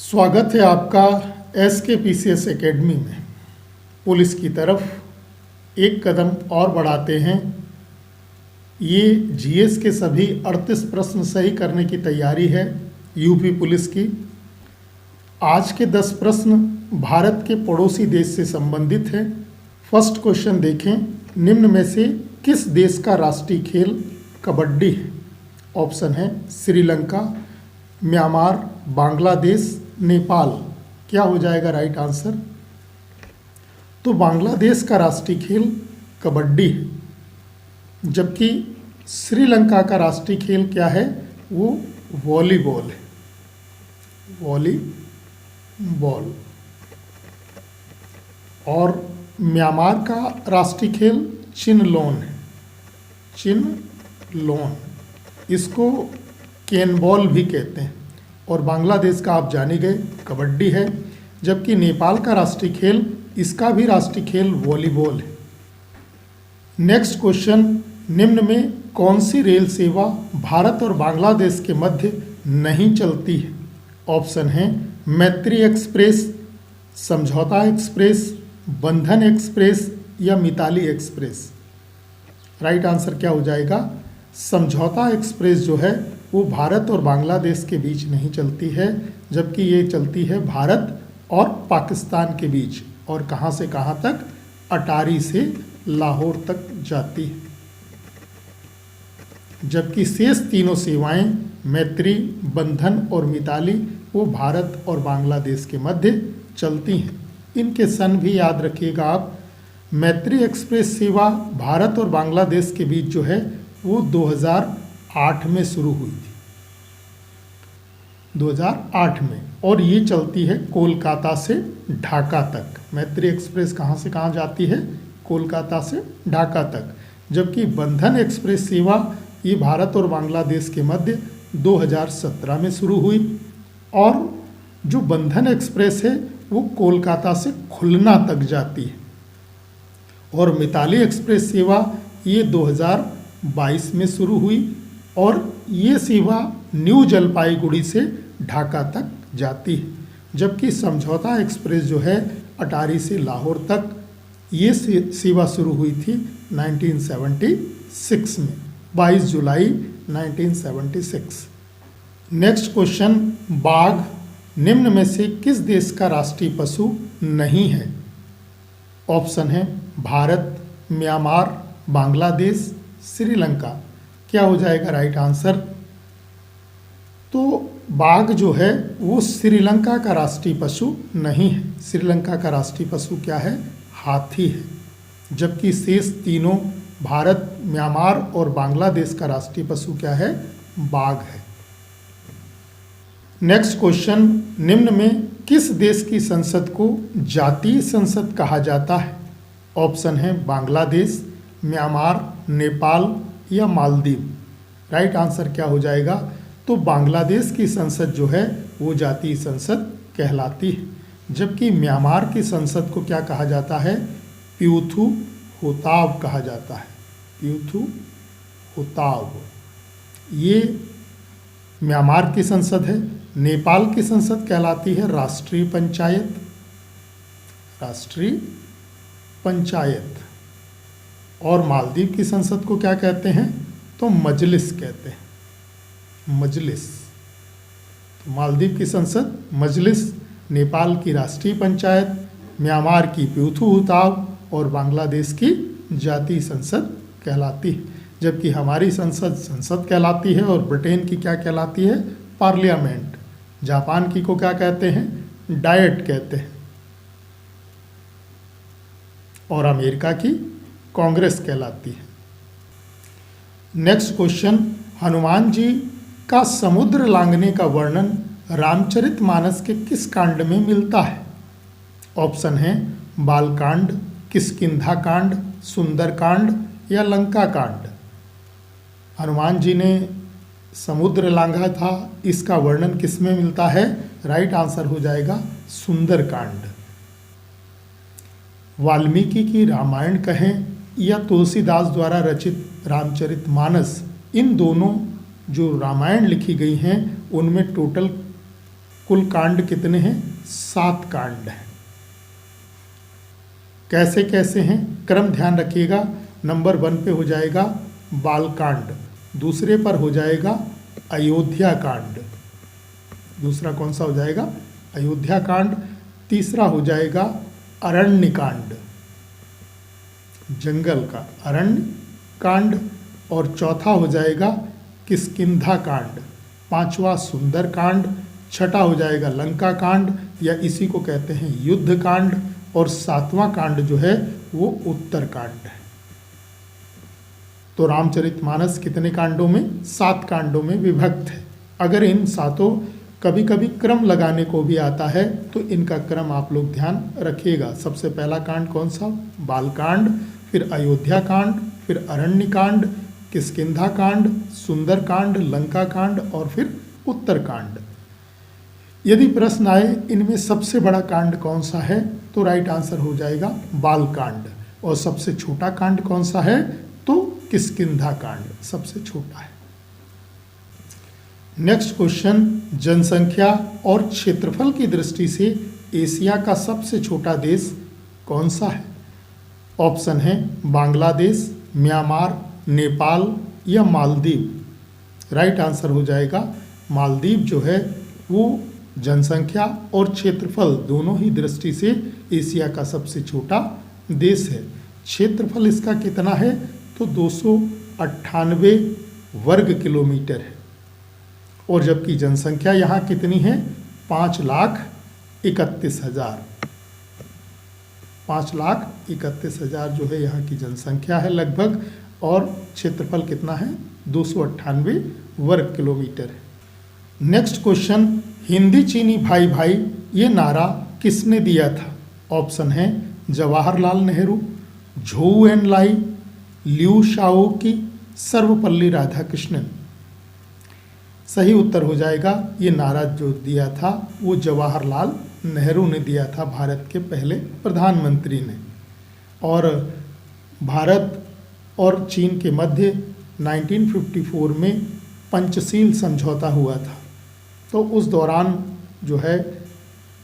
स्वागत है आपका SKPCS एकेडमी में। पुलिस की तरफ एक कदम और बढ़ाते हैं। ये GS के सभी 38 प्रश्न सही करने की तैयारी है यूपी पुलिस की। आज के 10 प्रश्न भारत के पड़ोसी देश से संबंधित हैं। फर्स्ट क्वेश्चन देखें, निम्न में से किस देश का राष्ट्रीय खेल कबड्डी है? ऑप्शन है श्रीलंका, म्यांमार, बांग्लादेश, नेपाल। क्या हो जाएगा राइट आंसर? तो बांग्लादेश का राष्ट्रीय खेल कबड्डी है, जबकि श्रीलंका का राष्ट्रीय खेल क्या है? वो वॉलीबॉल है, वॉलीबॉल। और म्यांमार का राष्ट्रीय खेल चिनलोन है, चिनलोन। इसको केनबॉल भी कहते हैं। और बांग्लादेश का आप जाने गए कबड्डी है, जबकि नेपाल का राष्ट्रीय खेल, इसका भी राष्ट्रीय खेल वॉलीबॉल है। नेक्स्ट क्वेश्चन, निम्न में कौन सी रेल सेवा भारत और बांग्लादेश के मध्य नहीं चलती है? ऑप्शन है मैत्री एक्सप्रेस, समझौता एक्सप्रेस, बंधन एक्सप्रेस या मिताली एक्सप्रेस। राइट आंसर क्या हो जाएगा? समझौता एक्सप्रेस जो है वो भारत और बांग्लादेश के बीच नहीं चलती है, जबकि ये चलती है भारत और पाकिस्तान के बीच। और कहाँ से कहाँ तक? अटारी से लाहौर तक जाती है। जबकि शेष तीनों सेवाएं मैत्री, बंधन और मिताली वो भारत और बांग्लादेश के मध्य चलती हैं। इनके सन भी याद रखिएगा आप। मैत्री एक्सप्रेस सेवा भारत और बांग्लादेश के बीच जो है वो 2008 में शुरू हुई थी, 2008 में। और ये चलती है कोलकाता से ढाका तक। मैत्री एक्सप्रेस कहाँ से कहाँ जाती है? कोलकाता से ढाका तक। जबकि बंधन एक्सप्रेस सेवा ये भारत और बांग्लादेश के मध्य 2017 में शुरू हुई। और जो बंधन एक्सप्रेस है वो कोलकाता से खुलना तक जाती है। और मिताली एक्सप्रेस सेवा ये 2022 में शुरू हुई और ये सेवा न्यू जलपाईगुड़ी से ढाका तक जाती है। जबकि समझौता एक्सप्रेस जो है अटारी से लाहौर तक, ये सेवा शुरू हुई थी 1976 में, 22 जुलाई 1976। नेक्स्ट क्वेश्चन, बाघ निम्न में से किस देश का राष्ट्रीय पशु नहीं है? ऑप्शन है भारत, म्यांमार, बांग्लादेश, श्रीलंका। क्या हो जाएगा राइट आंसर? तो बाघ जो है वो श्रीलंका का राष्ट्रीय पशु नहीं है। श्रीलंका का राष्ट्रीय पशु क्या है? हाथी है। जबकि शेष तीनों भारत, म्यांमार और बांग्लादेश का राष्ट्रीय पशु क्या है? बाघ है। नेक्स्ट क्वेश्चन, निम्न में किस देश की संसद को जातीय संसद कहा जाता है? ऑप्शन है बांग्लादेश, म्यांमार, नेपाल या मालदीव। राइट आंसर क्या हो जाएगा? तो बांग्लादेश की संसद जो है वो जातीय संसद कहलाती है। जबकि म्यांमार की संसद को क्या कहा जाता है? प्यूथू होताव कहा जाता है, प्यूथू होताव। ये म्यांमार की संसद है। नेपाल की संसद कहलाती है राष्ट्रीय पंचायत, राष्ट्रीय पंचायत। और मालदीव की संसद को क्या कहते हैं? तो मजलिस कहते हैं, मजलिस। तो मालदीव की संसद मजलिस, नेपाल की राष्ट्रीय पंचायत, म्यांमार की प्यूथू होताव और बांग्लादेश की जातीय संसद कहलाती है। जबकि हमारी संसद कहलाती है। और ब्रिटेन की क्या कहलाती है? पार्लियामेंट। जापान की को क्या कहते हैं? डायट कहते हैं। और अमेरिका की कांग्रेस कहलाती है। नेक्स्ट क्वेश्चन, हनुमान जी का समुद्र लांघने का वर्णन रामचरितमानस के किस कांड में मिलता है? ऑप्शन है बालकांड, किष्किंधा कांड, सुंदरकांड या लंका कांड। हनुमान जी ने समुद्र लांघा था, इसका वर्णन किस में मिलता है? राइट आंसर हो जाएगा सुंदरकांड। वाल्मीकि की रामायण कहें या तुलसीदास द्वारा रचित रामचरितमानस, इन दोनों जो रामायण लिखी गई हैं उनमें टोटल कुल कांड कितने हैं? 7 कांड हैं। कैसे कैसे हैं क्रम ध्यान रखिएगा। नंबर 1 पे हो जाएगा बालकांड, दूसरे पर हो जाएगा अयोध्या कांड, दूसरा कौन सा हो जाएगा? अयोध्या कांड। तीसरा हो जाएगा अरण्य कांड, जंगल का अरण्य कांड। और चौथा हो जाएगा किष्किंधा कांड। पांचवा सुंदर कांड। छठा हो जाएगा लंका कांड या इसी को कहते हैं युद्ध कांड। और 7वां कांड जो है वो उत्तर कांड है। तो रामचरितमानस कितने कांडों में? 7 कांडों में विभक्त है। अगर इन सातों कभी कभी क्रम लगाने को भी आता है तो इनका क्रम आप लोग ध्यान रखिएगा। सबसे पहला कांड कौन सा? बालकांड, फिर अयोध्या कांड, फिर अरण्य कांड, किष्किंधा कांड, सुंदर कांड, लंका कांड और फिर उत्तर कांड। यदि प्रश्न आए इनमें सबसे बड़ा कांड कौन सा है तो राइट आंसर हो जाएगा बालकांड। और सबसे छोटा कांड कौन सा है? तो किष्किंधा कांड सबसे छोटा है। नेक्स्ट क्वेश्चन, जनसंख्या और क्षेत्रफल की दृष्टि से एशिया का सबसे छोटा देश कौन सा है? ऑप्शन है बांग्लादेश, म्यांमार, नेपाल या मालदीव। राइट आंसर हो जाएगा मालदीव जो है वो जनसंख्या और क्षेत्रफल दोनों ही दृष्टि से एशिया का सबसे छोटा देश है। क्षेत्रफल इसका कितना है? तो 298 वर्ग किलोमीटर है। और जबकि जनसंख्या यहाँ कितनी है? 5,31,000। 5,31,000 जो है यहाँ की जनसंख्या है लगभग। और क्षेत्रफल कितना है? 298 वर्ग किलोमीटर है। नेक्स्ट क्वेश्चन, हिंदी चीनी भाई भाई ये नारा किसने दिया था? ऑप्शन है जवाहरलाल नेहरू, झोऊ एनलाई, लियू शाओकी, सर्वपल्ली राधाकृष्णन। सही उत्तर हो जाएगा ये नारा जो दिया था वो जवाहरलाल नेहरू ने दिया था, भारत के पहले प्रधानमंत्री ने। और भारत और चीन के मध्य 1954 में पंचशील समझौता हुआ था। तो उस दौरान जो है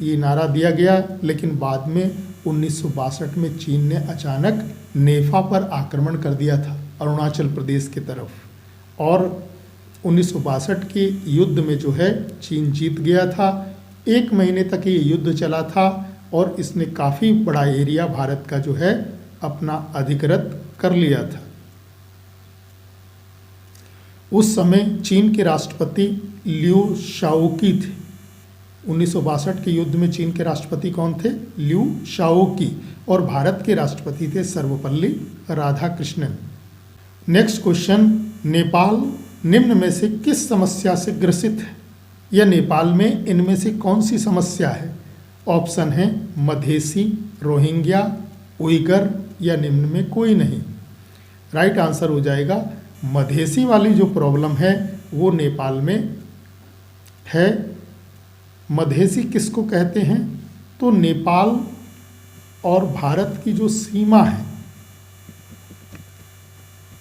ये नारा दिया गया, लेकिन बाद में 1962 में चीन ने अचानक नेफा पर आक्रमण कर दिया था अरुणाचल प्रदेश की तरफ। और 1962 के युद्ध में जो है चीन जीत गया था। 1 महीने तक ये युद्ध चला था और इसने काफ़ी बड़ा एरिया भारत का जो है अपना अधिकृत कर लिया था। उस समय चीन के राष्ट्रपति लियू शाओकी थे। 1962 के युद्ध में चीन के राष्ट्रपति कौन थे? लियू शाओकी। और भारत के राष्ट्रपति थे सर्वपल्ली राधाकृष्णन। नेक्स्ट क्वेश्चन, नेपाल निम्न में से किस समस्या से ग्रसित है? या नेपाल में इनमें से कौन सी समस्या है? ऑप्शन है मधेसी, रोहिंग्या, उइगर या निम्न में कोई नहीं। राइट आंसर हो जाएगा मधेसी वाली जो प्रॉब्लम है वो नेपाल में है। मधेसी किसको कहते हैं? तो नेपाल और भारत की जो सीमा है,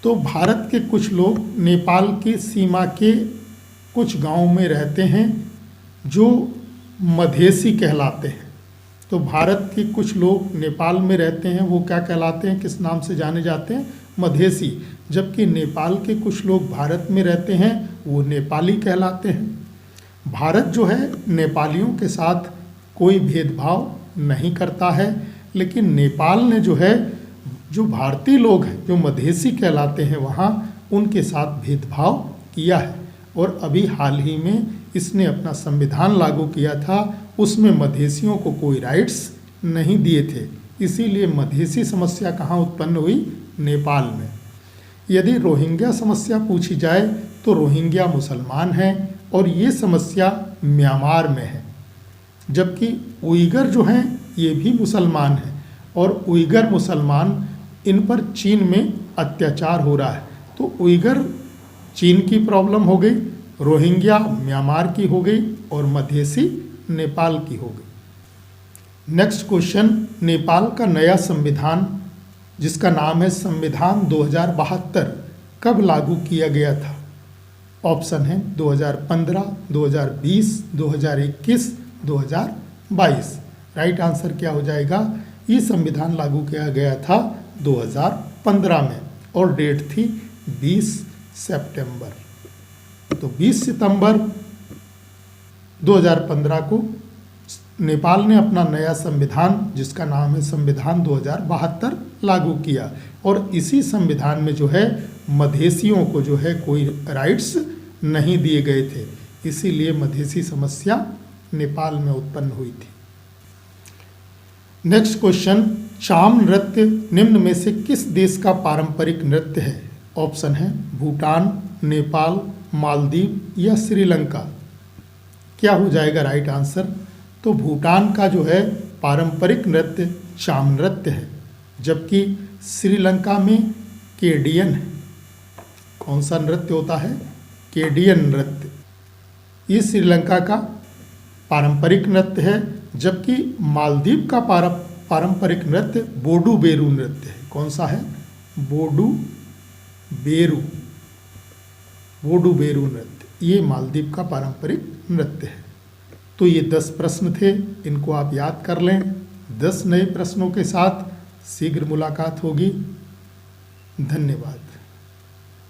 तो भारत के कुछ लोग नेपाल की सीमा के कुछ गांव में रहते हैं जो मधेसी कहलाते हैं। तो भारत के कुछ लोग नेपाल में रहते हैं, वो क्या कहलाते हैं, किस नाम से जाने जाते हैं? मधेसी। जबकि नेपाल के कुछ लोग भारत में रहते हैं वो नेपाली कहलाते हैं। भारत जो है नेपालियों के साथ कोई भेदभाव नहीं करता है, लेकिन नेपाल ने जो है जो भारतीय लोग हैं जो मधेसी कहलाते हैं वहाँ उनके साथ भेदभाव किया है। और अभी हाल ही में इसने अपना संविधान लागू किया था, उसमें मधेसियों को कोई राइट्स नहीं दिए थे। इसीलिए मधेसी समस्या कहाँ उत्पन्न हुई? नेपाल में। यदि रोहिंग्या समस्या पूछी जाए तो रोहिंग्या मुसलमान हैं और ये समस्या म्यांमार में है। जबकि उइगर जो हैं ये भी मुसलमान हैं और उइगर मुसलमान, इन पर चीन में अत्याचार हो रहा है। तो उइगर चीन की प्रॉब्लम हो गई, रोहिंग्या म्यांमार की हो गई और मधेसी नेपाल की हो गई। नेक्स्ट क्वेश्चन, नेपाल का नया संविधान जिसका नाम है संविधान 2072 कब लागू किया गया था? ऑप्शन है 2015, 2020, 2021, 2022। राइट आंसर क्या हो जाएगा? ये संविधान लागू किया गया था 2015 में और डेट थी 20 सितंबर। तो 20 सितंबर 2015 को नेपाल ने अपना नया संविधान, जिसका नाम है संविधान 2072, लागू किया। और इसी संविधान में जो है मधेसियों को जो है कोई राइट्स नहीं दिए गए थे, इसीलिए मधेसी समस्या नेपाल में उत्पन्न हुई थी। नेक्स्ट क्वेश्चन, चाम नृत्य निम्न में से किस देश का पारंपरिक नृत्य है? ऑप्शन है भूटान, नेपाल, मालदीव या श्रीलंका। क्या हो जाएगा राइट आंसर? तो भूटान का जो है पारंपरिक नृत्य चाम नृत्य है, जबकि श्रीलंका में केडियन है। कौन सा नृत्य होता है? केडियन नृत्य। ये श्रीलंका का पारंपरिक नृत्य है, जबकि मालदीव का पारंपरिक नृत्य बोडू बेरू नृत्य है। कौन सा है? बोडू बेरू नृत्य, ये मालदीव का पारंपरिक नृत्य है। तो ये 10 प्रश्न थे, इनको आप याद कर लें। 10 नए प्रश्नों के साथ शीघ्र मुलाकात होगी। धन्यवाद।